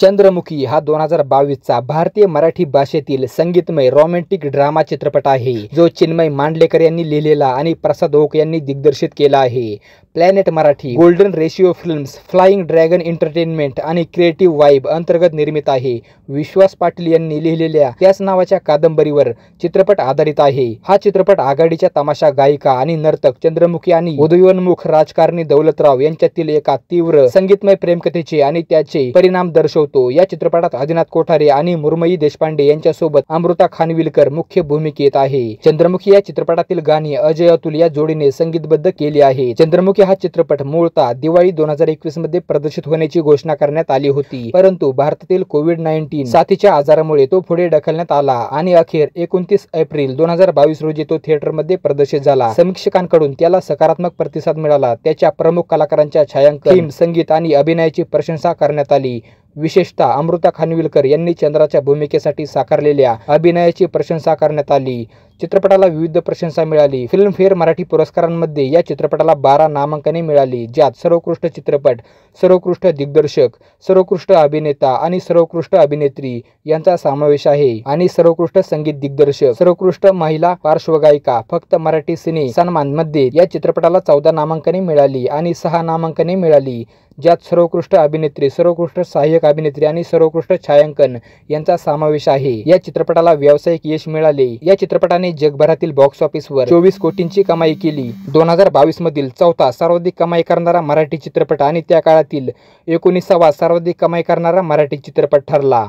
चंद्रमुखी हा 2022चा भारतीय मराठी भाषेतील संगीतमय रोमॅन्टिक ड्रामा चित्रपट आहे, जो चिन्मय मांडलेकर यांनी लिहिलेला आणि प्रसाद ओक यांनी दिग्दर्शित केला आहे. Planet Marathi, golden ratio films, flying dragon entertainment आणि क्रिएटिव्ह वाइब अंतर्गत निर्मित आहे. विश्वास पाटील यांनी लिहिलेल्या त्याच नावाच्या कादंबरीवर चित्रपट आधारित आहे. हा चित्रपट आघाडीच्या तमाशा गायिका आणि नर्तक चंद्रमुखी आणि उदयोन्मुख राजकारणी दौलतराव यांच्यातील एका तीव्र संगीतमय प्रेमकथेचे आणि त्याचे परिणाम दर्शवतो. या चित्रपटात आदिनाथ कोठारे आणि मुरमई देशपांडे यांच्यासोबत अमृता खानविलकर मुख्य भूमिकेत आहे. चंद्रमुखी या चित्रपटातील गाणी अजय अतुल या जोडीने संगीतबद्ध केली आहे. चंद्रमुखी हा चित्रपट मूळतः दिवाळी 2021 मध्ये प्रदर्शित होण्याची घोषणा करण्यात आली होती, परंतु भारतातील कोविड-19 साथीच्या आजारामुळे तो पुढे ढकलण्यात आला आणि अखेर 29 एप्रिल 2022 रोजी तो थिएटरमध्ये प्रदर्शित झाला. समीक्षकांकडून त्याला सकारात्मक प्रतिसाद मिळाला. त्याच्या प्रमुख कलाकारांच्या छायांकन, संगीत आणि अभिनयाची प्रशंसा करण्यात आली. विशेषतः अमृता खानविलकर यांनी चंद्राच्या भूमिकेसाठी साकारलेल्या अभिनयाची प्रशंसा करण्यात आली. चित्रपटाला विविध प्रशंसा मिळाली. फिल्मफेअर मराठी पुरस्कारांमध्ये या चित्रपटाला 12 नामांकने मिळाली, ज्यात सर्वोत्कृष्ट चित्रपट, सर्वोत्कृष्ट दिग्दर्शक, सर्वोत्कृष्ट अभिनेता आणि सर्वोत्कृष्ट अभिनेत्री यांचा समावेश आहे. आणि सर्वोत्कृष्ट संगीत दिग्दर्शक, सर्वोत्कृष्ट महिला पार्श्वगायिका फक्त मराठी सिने सन्मान मध्ये या चित्रपटाला 14 नामांकने मिळाली आणि 6 नामांकने मिळाली, ज्यात सर्वोत्कृष्ट अभिनेत्री, सर्वोत्कृष्ट सहाय्यक अभिनेत्री आणि सर्वोत्कृष्ट छायांकन यांचा समावेश आहे. या चित्रपटाला व्यावसायिक यश मिळाले. या चित्रपटाने जगभरातील बॉक्स ऑफिसवर 24 कोटींची कमाई केली. 2022 मधील चौथा सर्वाधिक कमाई करणारा मराठी चित्रपट आणि त्या काळातील 19वा सर्वाधिक कमाई करणारा मराठी चित्रपट ठरला.